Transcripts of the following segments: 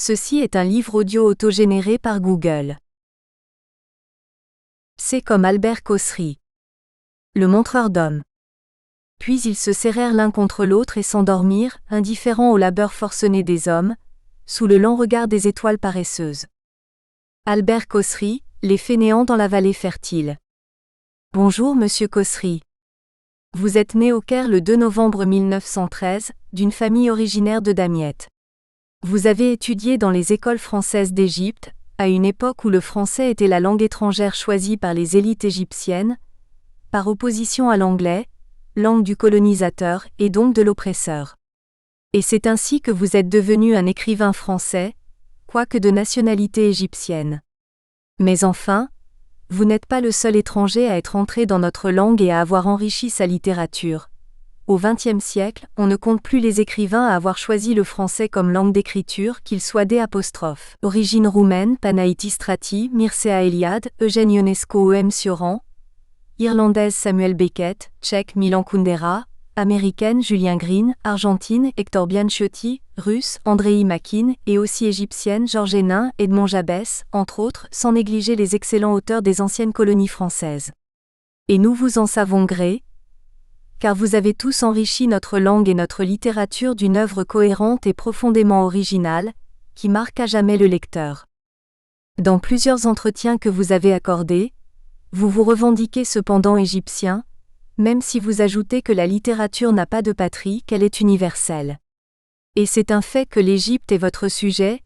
Ceci est un livre audio autogénéré par Google. C'est comme Albert Cossery. Le montreur d'hommes. Puis ils se serrèrent l'un contre l'autre et s'endormirent, indifférents au labeur forcené des hommes, sous le lent regard des étoiles paresseuses. Albert Cossery, Les fainéants dans la vallée fertile. Bonjour monsieur Cossery. Vous êtes né au Caire le 2 novembre 1913, d'une famille originaire de Damiette. Vous avez étudié dans les écoles françaises d'Égypte, à une époque où le français était la langue étrangère choisie par les élites égyptiennes, par opposition à l'anglais, langue du colonisateur et donc de l'oppresseur. Et c'est ainsi que vous êtes devenu un écrivain français, quoique de nationalité égyptienne. Mais enfin, vous n'êtes pas le seul étranger à être entré dans notre langue et à avoir enrichi sa littérature. Au XXe siècle, on ne compte plus les écrivains à avoir choisi le français comme langue d'écriture, qu'il soit d'. Origine roumaine, Panaïtis Strati, Mircea Eliade, Eugène Ionesco ou M. Cioran. Irlandaise Samuel Beckett, tchèque Milan Kundera, américaine Julian Green, argentine Hector Bianchiotti, russe Andrei Makine et aussi égyptienne Georges Hénin, Edmond Jabès, entre autres, sans négliger les excellents auteurs des anciennes colonies françaises. Et nous vous en savons gré, car vous avez tous enrichi notre langue et notre littérature d'une œuvre cohérente et profondément originale, qui marque à jamais le lecteur. Dans plusieurs entretiens que vous avez accordés, vous vous revendiquez cependant égyptien, même si vous ajoutez que la littérature n'a pas de patrie, qu'elle est universelle. Et c'est un fait que l'Égypte est votre sujet,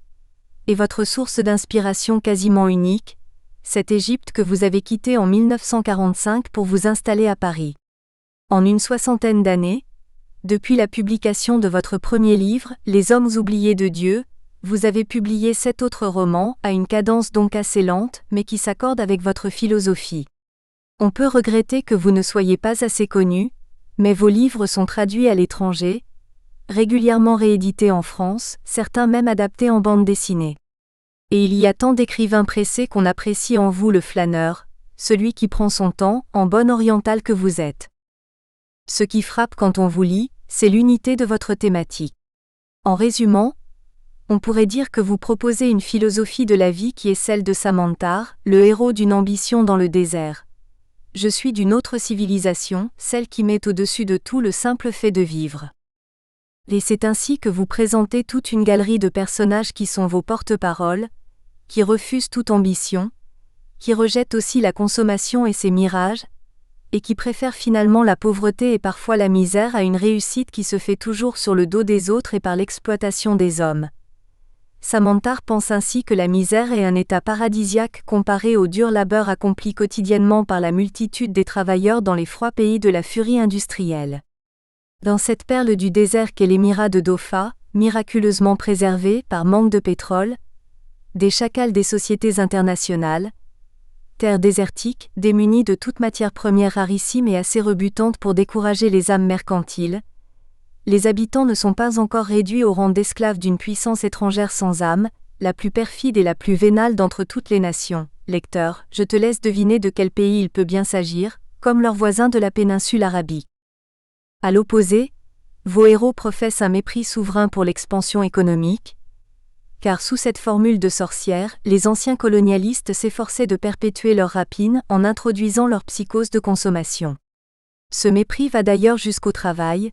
et votre source d'inspiration quasiment unique, cette Égypte que vous avez quittée en 1945 pour vous installer à Paris. En une soixantaine d'années, depuis la publication de votre premier livre, Les Hommes oubliés de Dieu, vous avez publié 7 autres romans, à une cadence donc assez lente, mais qui s'accorde avec votre philosophie. On peut regretter que vous ne soyez pas assez connu, mais vos livres sont traduits à l'étranger, régulièrement réédités en France, certains même adaptés en bande dessinée. Et il y a tant d'écrivains pressés qu'on apprécie en vous le flâneur, celui qui prend son temps, en bon oriental que vous êtes. Ce qui frappe quand on vous lit, c'est l'unité de votre thématique. En résumant, on pourrait dire que vous proposez une philosophie de la vie qui est celle de Samantar, le héros d'une ambition dans le désert. Je suis d'une autre civilisation, celle qui met au-dessus de tout le simple fait de vivre. Et c'est ainsi que vous présentez toute une galerie de personnages qui sont vos porte-paroles, qui refusent toute ambition, qui rejettent aussi la consommation et ses mirages, et qui préfèrent finalement la pauvreté et parfois la misère à une réussite qui se fait toujours sur le dos des autres et par l'exploitation des hommes. Samantar pense ainsi que la misère est un état paradisiaque comparé au dur labeur accompli quotidiennement par la multitude des travailleurs dans les froids pays de la furie industrielle. Dans cette perle du désert qu'est l'émirat de Dofa, miraculeusement préservée par manque de pétrole, des chacals des sociétés internationales, terre désertique, démunie de toute matière première rarissime et assez rebutante pour décourager les âmes mercantiles, les habitants ne sont pas encore réduits au rang d'esclaves d'une puissance étrangère sans âme, la plus perfide et la plus vénale d'entre toutes les nations. Lecteur, je te laisse deviner de quel pays il peut bien s'agir, comme leurs voisins de la péninsule arabique. À l'opposé, vos héros professent un mépris souverain pour l'expansion économique, car sous cette formule de sorcière, les anciens colonialistes s'efforçaient de perpétuer leur rapine en introduisant leur psychose de consommation. Ce mépris va d'ailleurs jusqu'au travail,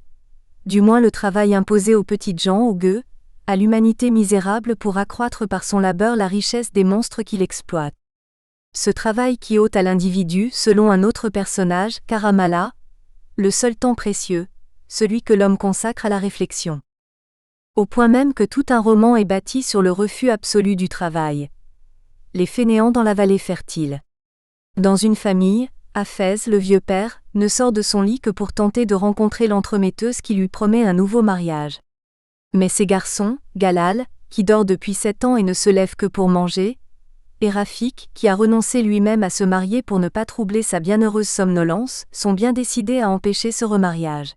du moins le travail imposé aux petites gens, aux gueux, à l'humanité misérable pour accroître par son labeur la richesse des monstres qu'il exploite. Ce travail qui ôte à l'individu, selon un autre personnage, Karamala, le seul temps précieux, celui que l'homme consacre à la réflexion. Au point même que tout un roman est bâti sur le refus absolu du travail. Les fainéants dans la vallée fertile. Dans une famille, Hafez, le vieux père, ne sort de son lit que pour tenter de rencontrer l'entremetteuse qui lui promet un nouveau mariage. Mais ses garçons, Galal, qui dort depuis 7 ans et ne se lève que pour manger, et Rafik, qui a renoncé lui-même à se marier pour ne pas troubler sa bienheureuse somnolence, sont bien décidés à empêcher ce remariage.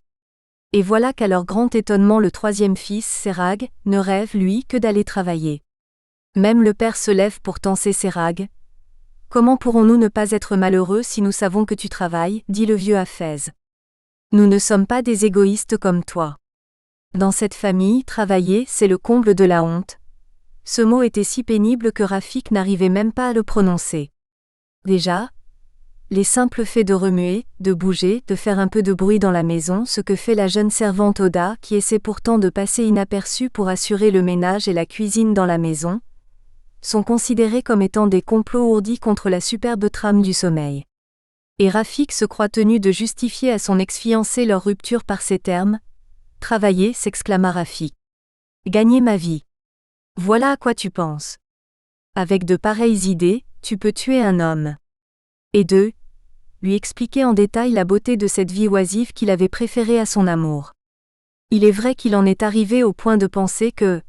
Et voilà qu'à leur grand étonnement le 3e fils, Serag, ne rêve, lui, que d'aller travailler. Même le père se lève pour tancer Serag. « Comment pourrons-nous ne pas être malheureux si nous savons que tu travailles » dit le vieux Hafez. « Nous ne sommes pas des égoïstes comme toi. Dans cette famille, travailler, c'est le comble de la honte. Ce mot était si pénible que Rafik n'arrivait même pas à le prononcer. Déjà, les simples faits de remuer, de bouger, de faire un peu de bruit dans la maison, ce que fait la jeune servante Oda qui essaie pourtant de passer inaperçue pour assurer le ménage et la cuisine dans la maison, sont considérés comme étant des complots ourdis contre la superbe trame du sommeil. Et Rafik se croit tenu de justifier à son ex-fiancé leur rupture par ces termes. « Travailler » s'exclama Rafik. « Gagner ma vie. Voilà à quoi tu penses. Avec de pareilles idées, tu peux tuer un homme. » Et lui expliquer en détail la beauté de cette vie oisive qu'il avait préférée à son amour. Il est vrai qu'il en est arrivé au point de penser que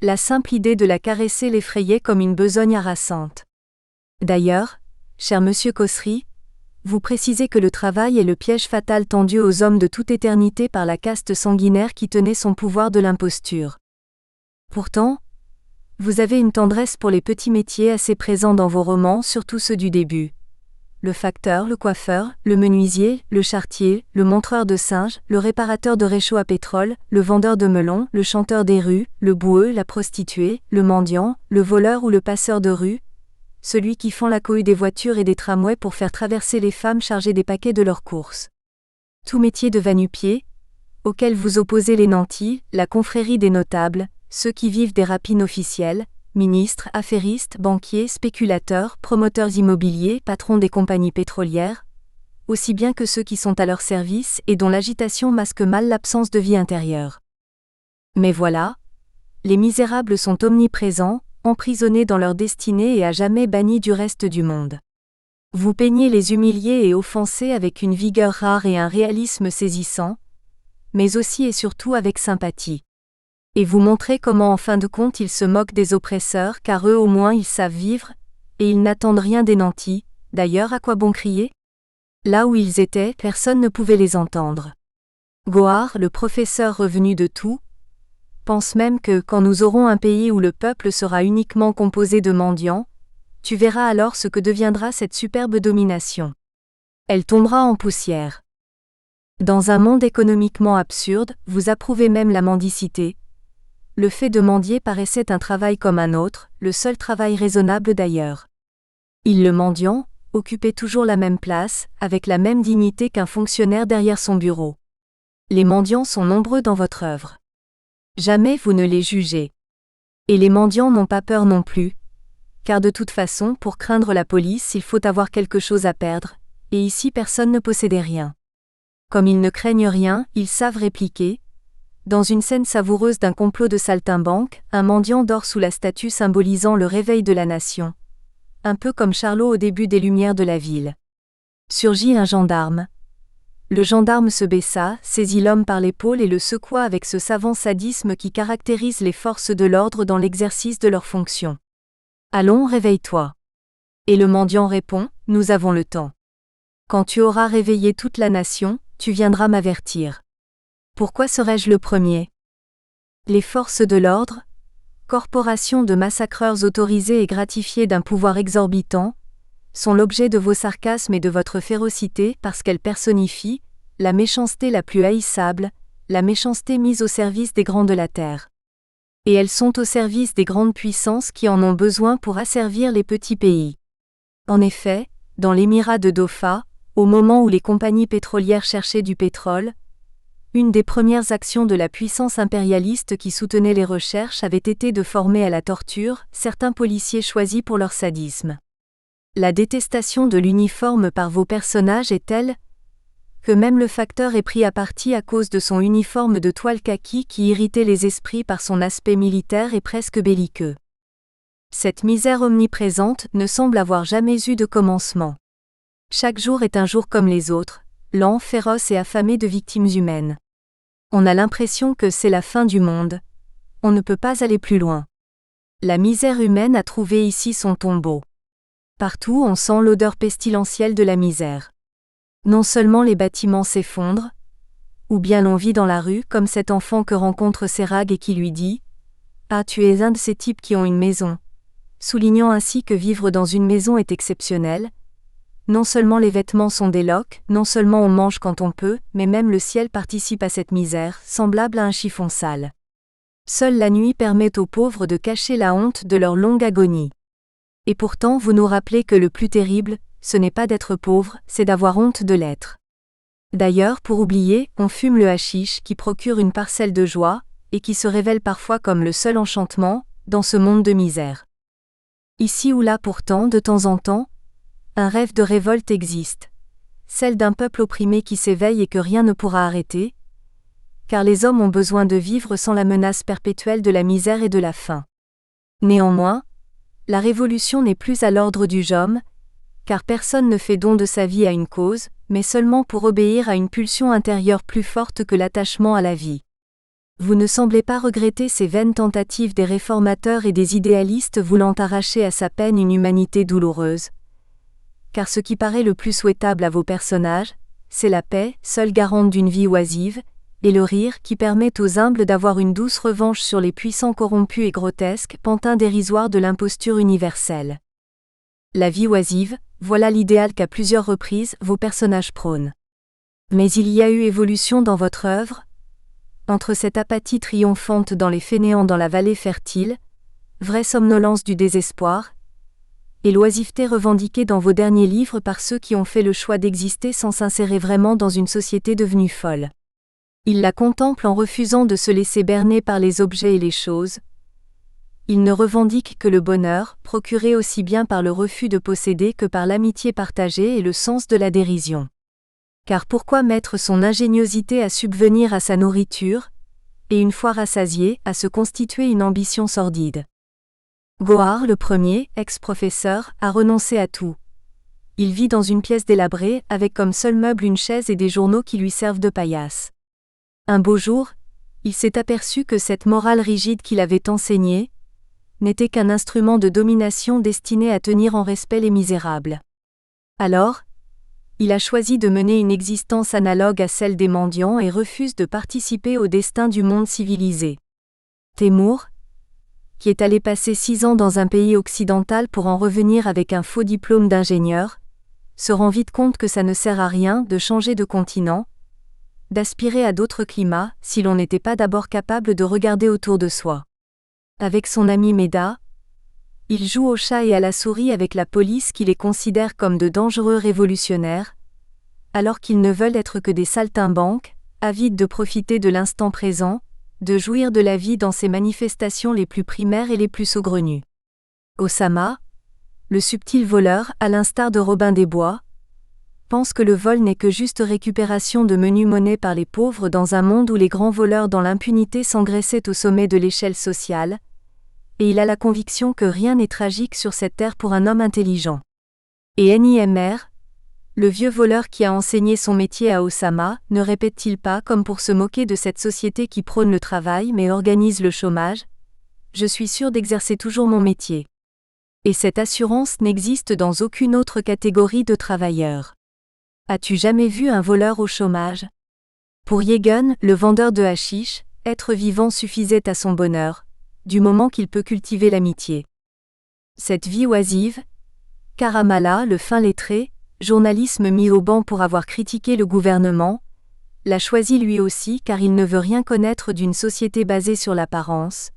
la simple idée de la caresser l'effrayait comme une besogne harassante. D'ailleurs, cher monsieur Khosri, vous précisez que le travail est le piège fatal tendu aux hommes de toute éternité par la caste sanguinaire qui tenait son pouvoir de l'imposture. Pourtant, vous avez une tendresse pour les petits métiers assez présents dans vos romans, surtout ceux du début. Le facteur, le coiffeur, le menuisier, le charretier, le montreur de singes, le réparateur de réchauds à pétrole, le vendeur de melons, le chanteur des rues, le boueux, la prostituée, le mendiant, le voleur ou le passeur de rue, celui qui fend la cohue des voitures et des tramways pour faire traverser les femmes chargées des paquets de leurs courses. Tout métier de va-nu-pied, auquel vous opposez les nantis, la confrérie des notables, ceux qui vivent des rapines officielles, ministres, affairistes, banquiers, spéculateurs, promoteurs immobiliers, patrons des compagnies pétrolières, aussi bien que ceux qui sont à leur service et dont l'agitation masque mal l'absence de vie intérieure. Mais voilà, les misérables sont omniprésents, emprisonnés dans leur destinée et à jamais bannis du reste du monde. Vous peignez les humiliés et offensés avec une vigueur rare et un réalisme saisissant, mais aussi et surtout avec sympathie. Et vous montrez comment en fin de compte ils se moquent des oppresseurs car eux au moins ils savent vivre, et ils n'attendent rien des nantis, d'ailleurs à quoi bon crier ? Là où ils étaient, personne ne pouvait les entendre. Gohar, le professeur revenu de tout, pense même que quand nous aurons un pays où le peuple sera uniquement composé de mendiants, tu verras alors ce que deviendra cette superbe domination. Elle tombera en poussière. Dans un monde économiquement absurde, vous approuvez même la mendicité. Le fait de mendier paraissait un travail comme un autre, le seul travail raisonnable d'ailleurs. Le mendiant occupait toujours la même place, avec la même dignité qu'un fonctionnaire derrière son bureau. Les mendiants sont nombreux dans votre œuvre. Jamais vous ne les jugez. Et les mendiants n'ont pas peur non plus, car de toute façon, pour craindre la police, il faut avoir quelque chose à perdre, et ici personne ne possédait rien. Comme ils ne craignent rien, ils savent répliquer. Dans une scène savoureuse d'un complot de saltimbanque, un mendiant dort sous la statue symbolisant le réveil de la nation. Un peu comme Charlot au début des Lumières de la ville. Surgit un gendarme. Le gendarme se baissa, saisit l'homme par l'épaule et le secoua avec ce savant sadisme qui caractérise les forces de l'ordre dans l'exercice de leurs fonctions. « Allons, réveille-toi. » Et le mendiant répond, « Nous avons le temps. Quand tu auras réveillé toute la nation, tu viendras m'avertir. » Pourquoi serais-je le premier ? Les forces de l'ordre, corporation de massacreurs autorisés et gratifiés d'un pouvoir exorbitant, sont l'objet de vos sarcasmes et de votre férocité parce qu'elles personnifient la méchanceté la plus haïssable, la méchanceté mise au service des grands de la terre. Et elles sont au service des grandes puissances qui en ont besoin pour asservir les petits pays. En effet, dans l'émirat de Dofa, au moment où les compagnies pétrolières cherchaient du pétrole, une des premières actions de la puissance impérialiste qui soutenait les recherches avait été de former à la torture certains policiers choisis pour leur sadisme. La détestation de l'uniforme par vos personnages est telle que même le facteur est pris à partie à cause de son uniforme de toile kaki qui irritait les esprits par son aspect militaire et presque belliqueux. Cette misère omniprésente ne semble avoir jamais eu de commencement. Chaque jour est un jour comme les autres, lent, féroce et affamé de victimes humaines. On a l'impression que c'est la fin du monde. On ne peut pas aller plus loin. La misère humaine a trouvé ici son tombeau. Partout on sent l'odeur pestilentielle de la misère. Non seulement les bâtiments s'effondrent, ou bien l'on vit dans la rue comme cet enfant que rencontre Serag et qui lui dit « Ah, tu es un de ces types qui ont une maison », soulignant ainsi que vivre dans une maison est exceptionnel. Non seulement les vêtements sont des loques, non seulement on mange quand on peut, mais même le ciel participe à cette misère, semblable à un chiffon sale. Seule la nuit permet aux pauvres de cacher la honte de leur longue agonie. Et pourtant vous nous rappelez que le plus terrible, ce n'est pas d'être pauvre, c'est d'avoir honte de l'être. D'ailleurs, pour oublier, on fume le hashish qui procure une parcelle de joie, et qui se révèle parfois comme le seul enchantement, dans ce monde de misère. Ici ou là pourtant, de temps en temps, un rêve de révolte existe. Celle d'un peuple opprimé qui s'éveille et que rien ne pourra arrêter, car les hommes ont besoin de vivre sans la menace perpétuelle de la misère et de la faim. Néanmoins, la révolution n'est plus à l'ordre du jomme, car personne ne fait don de sa vie à une cause, mais seulement pour obéir à une pulsion intérieure plus forte que l'attachement à la vie. Vous ne semblez pas regretter ces vaines tentatives des réformateurs et des idéalistes voulant arracher à sa peine une humanité douloureuse. Car ce qui paraît le plus souhaitable à vos personnages, c'est la paix, seule garante d'une vie oisive, et le rire qui permet aux humbles d'avoir une douce revanche sur les puissants corrompus et grotesques pantins dérisoires de l'imposture universelle. La vie oisive, voilà l'idéal qu'à plusieurs reprises vos personnages prônent. Mais il y a eu évolution dans votre œuvre. Entre cette apathie triomphante dans les fainéants dans la vallée fertile, vraie somnolence du désespoir, et l'oisiveté revendiquée dans vos derniers livres par ceux qui ont fait le choix d'exister sans s'insérer vraiment dans une société devenue folle. Ils la contemplent en refusant de se laisser berner par les objets et les choses. Ils ne revendiquent que le bonheur, procuré aussi bien par le refus de posséder que par l'amitié partagée et le sens de la dérision. Car pourquoi mettre son ingéniosité à subvenir à sa nourriture, et une fois rassasié, à se constituer une ambition sordide? Gohar, le premier, ex-professeur, a renoncé à tout. Il vit dans une pièce délabrée, avec comme seul meuble une chaise et des journaux qui lui servent de paillasse. Un beau jour, il s'est aperçu que cette morale rigide qu'il avait enseignée n'était qu'un instrument de domination destiné à tenir en respect les misérables. Alors, il a choisi de mener une existence analogue à celle des mendiants et refuse de participer au destin du monde civilisé. Temur, qui est allé passer 6 ans dans un pays occidental pour en revenir avec un faux diplôme d'ingénieur, se rend vite compte que ça ne sert à rien de changer de continent, d'aspirer à d'autres climats, si l'on n'était pas d'abord capable de regarder autour de soi. Avec son ami Meda, il joue au chat et à la souris avec la police qui les considère comme de dangereux révolutionnaires, alors qu'ils ne veulent être que des saltimbanques, avides de profiter de l'instant présent, de jouir de la vie dans ses manifestations les plus primaires et les plus saugrenues. Osama, le subtil voleur, à l'instar de Robin des Bois, pense que le vol n'est que juste récupération de menue monnaie par les pauvres dans un monde où les grands voleurs dans l'impunité s'engraissaient au sommet de l'échelle sociale, et il a la conviction que rien n'est tragique sur cette terre pour un homme intelligent. Et Nimr, le vieux voleur qui a enseigné son métier à Osama, ne répète-t-il pas comme pour se moquer de cette société qui prône le travail mais organise le chômage ? Je suis sûr d'exercer toujours mon métier. Et cette assurance n'existe dans aucune autre catégorie de travailleurs. As-tu jamais vu un voleur au chômage? Pour Yegun, le vendeur de hashish, être vivant suffisait à son bonheur, du moment qu'il peut cultiver l'amitié. Cette vie oisive, Karamala, le fin lettré, journalisme mis au banc pour avoir critiqué le gouvernement, l'a choisi lui aussi car il ne veut rien connaître d'une société basée sur l'apparence,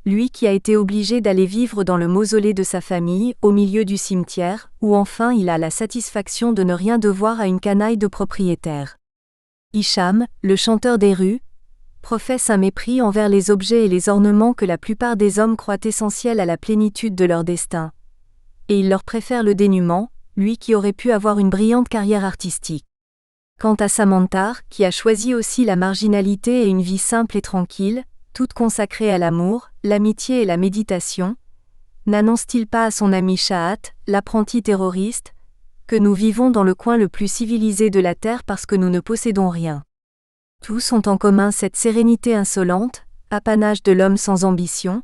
lui qui a été obligé d'aller vivre dans le mausolée de sa famille, au milieu du cimetière, où enfin il a la satisfaction de ne rien devoir à une canaille de propriétaires. Hicham, le chanteur des rues, professe un mépris envers les objets et les ornements que la plupart des hommes croient essentiels à la plénitude de leur destin. Et il leur préfère le dénuement, lui qui aurait pu avoir une brillante carrière artistique. Quant à Samantar, qui a choisi aussi la marginalité et une vie simple et tranquille, toute consacrée à l'amour, l'amitié et la méditation, n'annonce-t-il pas à son ami Shahat, l'apprenti terroriste, que nous vivons dans le coin le plus civilisé de la Terre parce que nous ne possédons rien? Tous ont en commun cette sérénité insolente, apanage de l'homme sans ambition,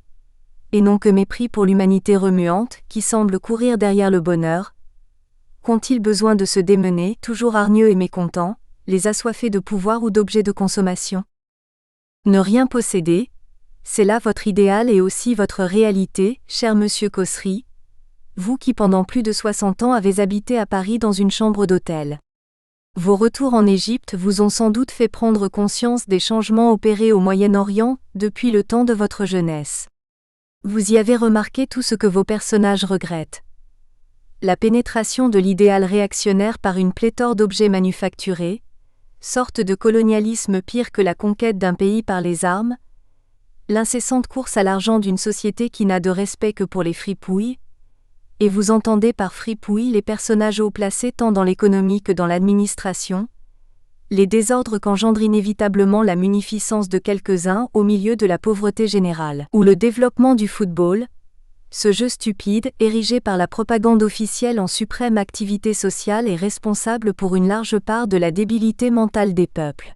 et non que mépris pour l'humanité remuante qui semble courir derrière le bonheur. Qu'ont-ils besoin de se démener, toujours hargneux et mécontents, les assoiffés de pouvoir ou d'objets de consommation? Ne rien posséder, c'est là votre idéal et aussi votre réalité, cher monsieur Khosri, vous qui pendant plus de 60 ans avez habité à Paris dans une chambre d'hôtel. Vos retours en Égypte vous ont sans doute fait prendre conscience des changements opérés au Moyen-Orient depuis le temps de votre jeunesse. Vous y avez remarqué tout ce que vos personnages regrettent. La pénétration de l'idéal réactionnaire par une pléthore d'objets manufacturés, sorte de colonialisme pire que la conquête d'un pays par les armes, l'incessante course à l'argent d'une société qui n'a de respect que pour les fripouilles, et vous entendez par fripouilles les personnages haut placés tant dans l'économie que dans l'administration, les désordres qu'engendre inévitablement la munificence de quelques-uns au milieu de la pauvreté générale, ou le développement du football, ce jeu stupide, érigé par la propagande officielle en suprême activité sociale et responsable pour une large part de la débilité mentale des peuples.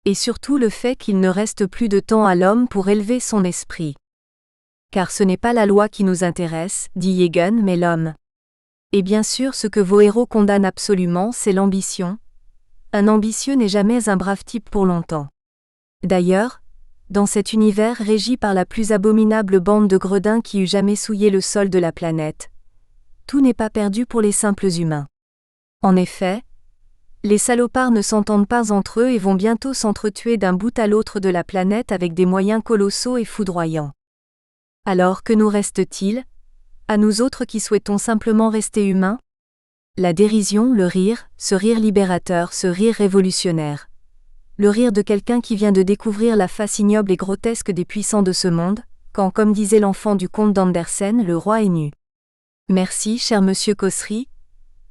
Et surtout le fait qu'il ne reste plus de temps à l'homme pour élever son esprit. Car ce n'est pas la loi qui nous intéresse, dit Yegen, mais l'homme. Et bien sûr ce que vos héros condamnent absolument, c'est l'ambition. Un ambitieux n'est jamais un brave type pour longtemps. D'ailleurs, dans cet univers régi par la plus abominable bande de gredins qui eût jamais souillé le sol de la planète, tout n'est pas perdu pour les simples humains. En effet, les salopards ne s'entendent pas entre eux et vont bientôt s'entretuer d'un bout à l'autre de la planète avec des moyens colossaux et foudroyants. Alors que nous reste-t-il, à nous autres qui souhaitons simplement rester humains? La dérision, le rire, ce rire libérateur, ce rire révolutionnaire. Le rire de quelqu'un qui vient de découvrir la face ignoble et grotesque des puissants de ce monde, quand, comme disait l'enfant du comte d'Andersen, le roi est nu. Merci, cher monsieur Cossery,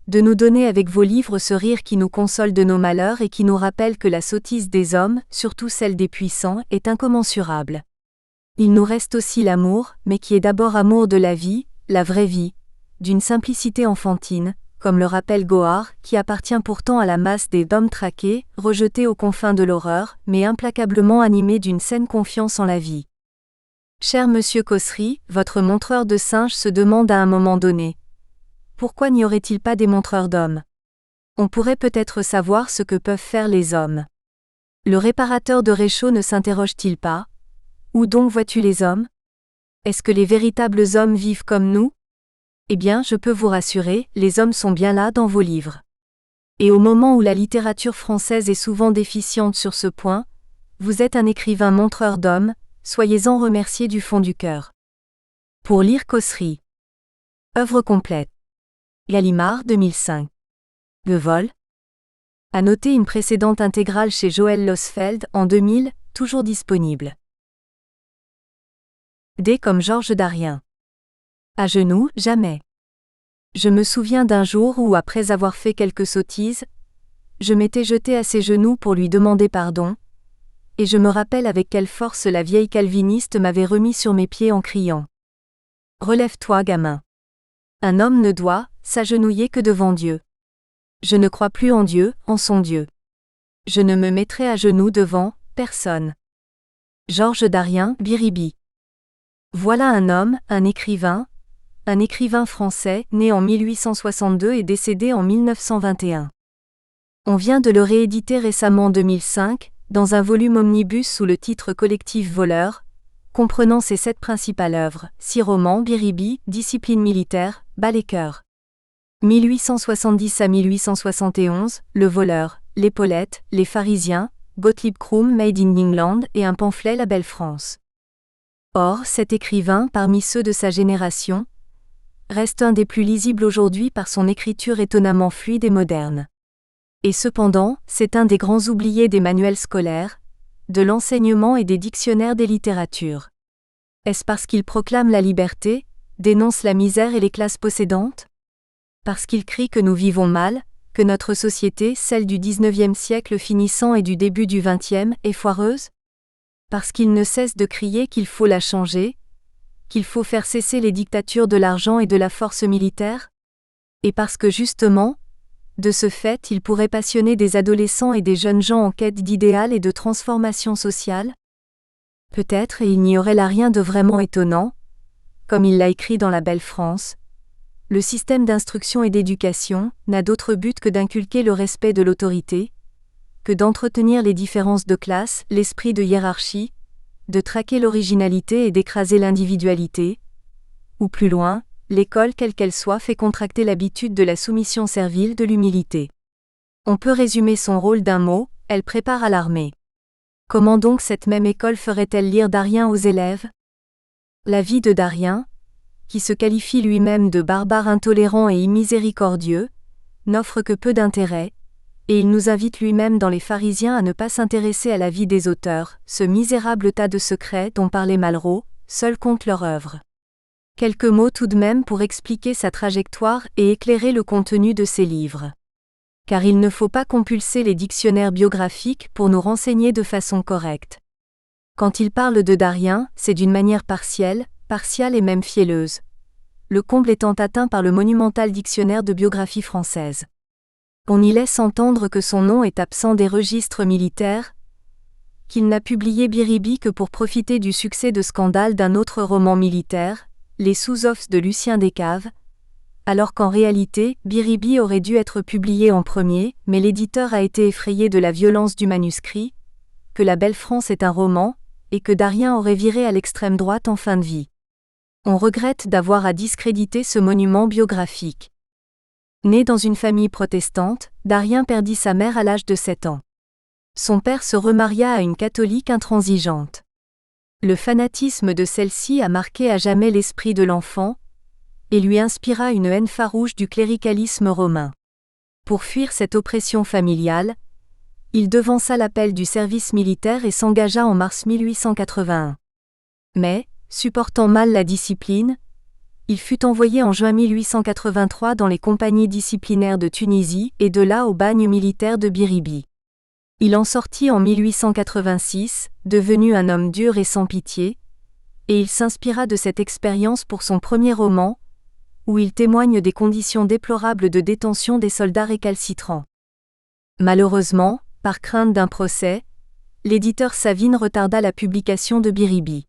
de nous donner avec vos livres ce rire qui nous console de nos malheurs et qui nous rappelle que la sottise des hommes, surtout celle des puissants, est incommensurable. Il nous reste aussi l'amour, mais qui est d'abord amour de la vie, la vraie vie, d'une simplicité enfantine, comme le rappelle Gohar, qui appartient pourtant à la masse des hommes traqués, rejetés aux confins de l'horreur, mais implacablement animés d'une saine confiance en la vie. Cher monsieur Cossery, votre montreur de singes se demande à un moment donné. Pourquoi n'y aurait-il pas des montreurs d'hommes? On pourrait peut-être savoir ce que peuvent faire les hommes. Le réparateur de réchauds ne s'interroge-t-il pas? Où donc vois-tu les hommes? Est-ce que les véritables hommes vivent comme nous? Eh bien, je peux vous rassurer, les hommes sont bien là dans vos livres. Et au moment où la littérature française est souvent déficiente sur ce point, vous êtes un écrivain montreur d'hommes, soyez-en remercié du fond du cœur. Pour lire Cossery. Œuvre complète. Gallimard 2005. Le vol. À noter une précédente intégrale chez Joël Losfeld en 2000, toujours disponible. D comme Georges Darien. À genoux, jamais. Je me souviens d'un jour où, après avoir fait quelques sottises, je m'étais jeté à ses genoux pour lui demander pardon, et je me rappelle avec quelle force la vieille calviniste m'avait remis sur mes pieds en criant « Relève-toi, gamin. Un homme ne doit s'agenouiller que devant Dieu. Je ne crois plus en Dieu, en son Dieu. Je ne me mettrai à genoux devant personne. » Georges Darien, Biribi. Voilà un homme, un écrivain français, né en 1862 et décédé en 1921. On vient de le rééditer récemment en 2005, dans un volume omnibus sous le titre collectif Voleurs, comprenant ses 7 principales œuvres, 6 romans, Biribi, Discipline militaire, Bas les cœurs. 1870 à 1871, Le voleur, L'épaulette, Les pharisiens, Gottlieb Krumm Made in England et un pamphlet La Belle France. Or, cet écrivain, parmi ceux de sa génération, reste un des plus lisibles aujourd'hui par son écriture étonnamment fluide et moderne. Et cependant, c'est un des grands oubliés des manuels scolaires, de l'enseignement et des dictionnaires des littératures. Est-ce parce qu'il proclame la liberté, dénonce la misère et les classes possédantes? Parce qu'il crie que nous vivons mal, que notre société, celle du XIXe siècle finissant et du début du XXe, est foireuse? Parce qu'il ne cesse de crier qu'il faut la changer, qu'il faut faire cesser les dictatures de l'argent et de la force militaire? Et parce que justement, de ce fait, il pourrait passionner des adolescents et des jeunes gens en quête d'idéal et de transformation sociale? Peut-être, et il n'y aurait là rien de vraiment étonnant, comme il l'a écrit dans La Belle France, le système d'instruction et d'éducation n'a d'autre but que d'inculquer le respect de l'autorité, que d'entretenir les différences de classe, l'esprit de hiérarchie, de traquer l'originalité et d'écraser l'individualité, ou plus loin, l'école quelle qu'elle soit fait contracter l'habitude de la soumission servile de l'humilité. On peut résumer son rôle d'un mot, elle prépare à l'armée. Comment donc cette même école ferait-elle lire Darien aux élèves? La vie de Darien, qui se qualifie lui-même de barbare intolérant et immiséricordieux, n'offre que peu d'intérêt, et il nous invite lui-même dans les Pharisiens à ne pas s'intéresser à la vie des auteurs, ce misérable tas de secrets dont parlait Malraux, seuls comptent leur œuvre. Quelques mots tout de même pour expliquer sa trajectoire et éclairer le contenu de ses livres. Car il ne faut pas compulser les dictionnaires biographiques pour nous renseigner de façon correcte. Quand il parle de Darien, c'est d'une manière partielle et même fielleuse. Le comble étant atteint par le monumental dictionnaire de biographie française. On y laisse entendre que son nom est absent des registres militaires, qu'il n'a publié Biribi que pour profiter du succès de scandale d'un autre roman militaire, Les Sous-Offs de Lucien Descaves, alors qu'en réalité, Biribi aurait dû être publié en premier, mais l'éditeur a été effrayé de la violence du manuscrit, que La Belle France est un roman, et que Darien aurait viré à l'extrême droite en fin de vie. On regrette d'avoir à discréditer ce monument biographique. Né dans une famille protestante, Darien perdit sa mère à l'âge de 7 ans. Son père se remaria à une catholique intransigeante. Le fanatisme de celle-ci a marqué à jamais l'esprit de l'enfant, et lui inspira une haine farouche du cléricalisme romain. Pour fuir cette oppression familiale, il devança l'appel du service militaire et s'engagea en mars 1881. Mais, supportant mal la discipline, il fut envoyé en juin 1883 dans les compagnies disciplinaires de Tunisie et de là au bagne militaire de Biribi. Il en sortit en 1886, devenu un homme dur et sans pitié, et il s'inspira de cette expérience pour son premier roman, où il témoigne des conditions déplorables de détention des soldats récalcitrants. Malheureusement, par crainte d'un procès, l'éditeur Savine retarda la publication de Biribi.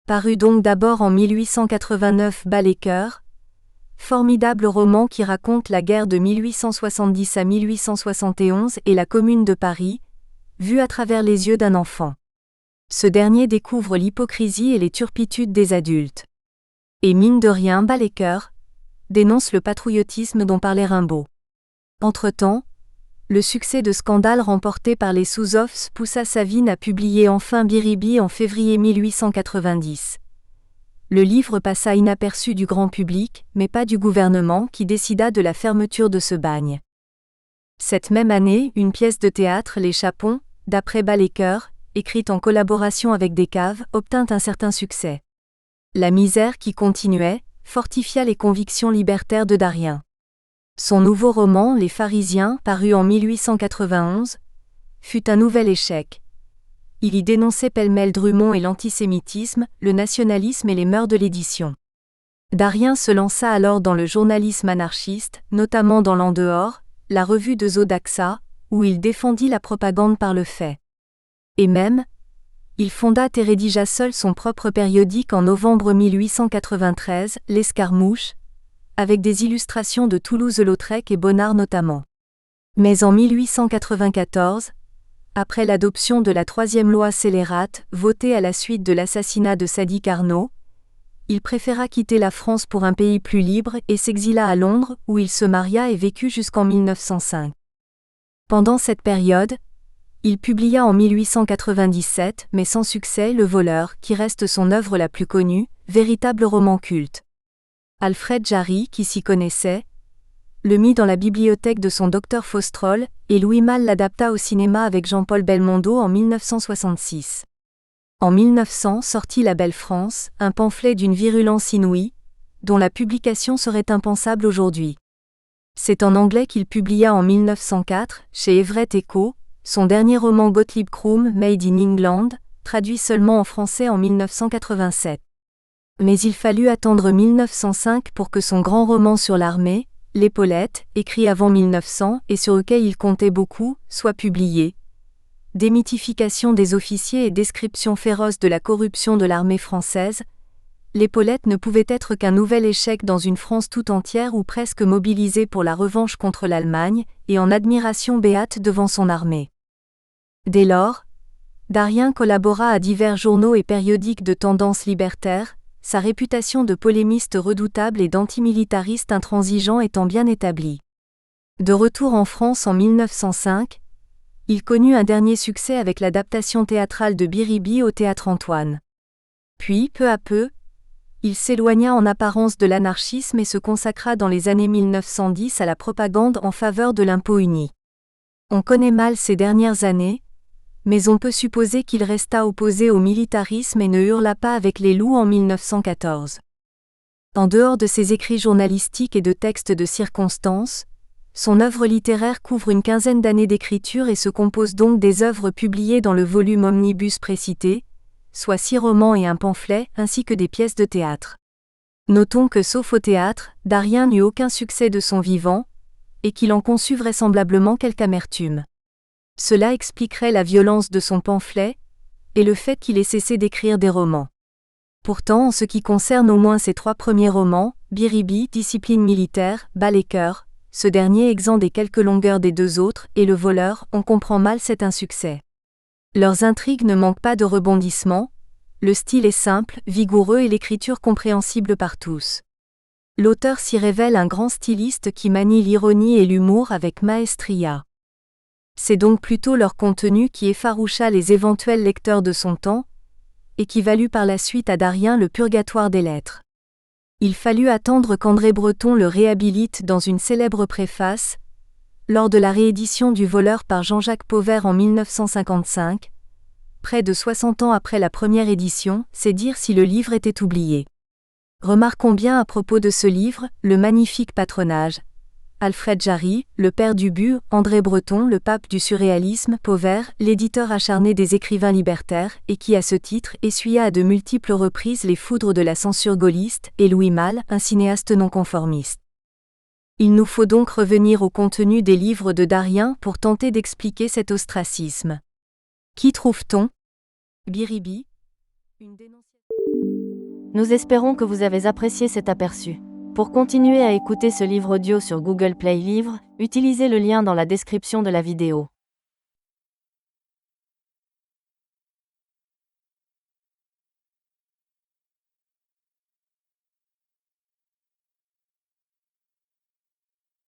Parut donc d'abord en 1889 Bal et Cœur, formidable roman qui raconte la guerre de 1870 à 1871 et la Commune de Paris, vue à travers les yeux d'un enfant. Ce dernier découvre l'hypocrisie et les turpitudes des adultes. Et mine de rien Bal et Cœur dénonce le patriotisme dont parlait Rimbaud. Entre-temps, le succès de Scandale remporté par les Sous-Offs poussa Savine à publier enfin Biribi en février 1890. Le livre passa inaperçu du grand public, mais pas du gouvernement qui décida de la fermeture de ce bagne. Cette même année, une pièce de théâtre Les Chapons, d'après Bal et Cœur, écrite en collaboration avec Descaves, obtint un certain succès. La misère qui continuait fortifia les convictions libertaires de Darien. Son nouveau roman Les Pharisiens, paru en 1891, fut un nouvel échec. Il y dénonçait pêle-mêle Drummond et l'antisémitisme, le nationalisme et les mœurs de l'édition. Darien se lança alors dans le journalisme anarchiste, notamment dans l'En dehors, la revue de Zodaxa, où il défendit la propagande par le fait. Et même, il fonda et rédigea seul son propre périodique en novembre 1893, L'Escarmouche, avec des illustrations de Toulouse-Lautrec et Bonnard notamment. Mais en 1894, après l'adoption de la troisième loi scélérate, votée à la suite de l'assassinat de Sadi Carnot, il préféra quitter la France pour un pays plus libre et s'exila à Londres, où il se maria et vécut jusqu'en 1905. Pendant cette période, il publia en 1897, mais sans succès, Le Voleur, qui reste son œuvre la plus connue, véritable roman culte. Alfred Jarry, qui s'y connaissait, le mit dans la bibliothèque de son docteur Faustrol, et Louis Malle l'adapta au cinéma avec Jean-Paul Belmondo en 1966. En 1900 sortit La Belle France, un pamphlet d'une virulence inouïe, dont la publication serait impensable aujourd'hui. C'est en anglais qu'il publia en 1904, chez Everett Co., son dernier roman Gottlieb Krumm, Made in England, traduit seulement en français en 1987. Mais il fallut attendre 1905 pour que son grand roman sur l'armée, L'Épaulette, écrit avant 1900 et sur lequel il comptait beaucoup, soit publié. Démythification des officiers et description féroce de la corruption de l'armée française, L'Épaulette ne pouvait être qu'un nouvel échec dans une France tout entière ou presque mobilisée pour la revanche contre l'Allemagne, et en admiration béate devant son armée. Dès lors, Darien collabora à divers journaux et périodiques de tendance libertaire, sa réputation de polémiste redoutable et d'antimilitariste intransigeant étant bien établie. De retour en France en 1905, il connut un dernier succès avec l'adaptation théâtrale de Biribi au Théâtre Antoine. Puis, peu à peu, il s'éloigna en apparence de l'anarchisme et se consacra dans les années 1910 à la propagande en faveur de l'impôt uni. On connaît mal ces dernières années, mais on peut supposer qu'il resta opposé au militarisme et ne hurla pas avec les loups en 1914. En dehors de ses écrits journalistiques et de textes de circonstance, son œuvre littéraire couvre une quinzaine d'années d'écriture et se compose donc des œuvres publiées dans le volume omnibus précité, soit 6 romans et un pamphlet, ainsi que des pièces de théâtre. Notons que sauf au théâtre, Darien n'eut aucun succès de son vivant, et qu'il en conçut vraisemblablement quelque amertume. Cela expliquerait la violence de son pamphlet, et le fait qu'il ait cessé d'écrire des romans. Pourtant, en ce qui concerne au moins ses 3 premiers romans, Biribi, Discipline militaire, Bal et cœur, ce dernier exempt des quelques longueurs des 2 autres, et Le voleur, on comprend mal cet insuccès. Leurs intrigues ne manquent pas de rebondissements, le style est simple, vigoureux et l'écriture compréhensible par tous. L'auteur s'y révèle un grand styliste qui manie l'ironie et l'humour avec maestria. C'est donc plutôt leur contenu qui effaroucha les éventuels lecteurs de son temps, et qui valut par la suite à Darien le purgatoire des lettres. Il fallut attendre qu'André Breton le réhabilite dans une célèbre préface, lors de la réédition du Voleur par Jean-Jacques Pauvert en 1955, près de 60 ans après la première édition, c'est dire si le livre était oublié. Remarquons bien à propos de ce livre, le magnifique patronage. Alfred Jarry, le père du but, André Breton, le pape du surréalisme, Pauvert, l'éditeur acharné des écrivains libertaires, et qui à ce titre essuya à de multiples reprises les foudres de la censure gaulliste, et Louis Malle, un cinéaste non conformiste. Il nous faut donc revenir au contenu des livres de Darien pour tenter d'expliquer cet ostracisme. Qui trouve-t-on ? Biribi. Nous espérons que vous avez apprécié cet aperçu. Pour continuer à écouter ce livre audio sur Google Play Livres, utilisez le lien dans la description de la vidéo.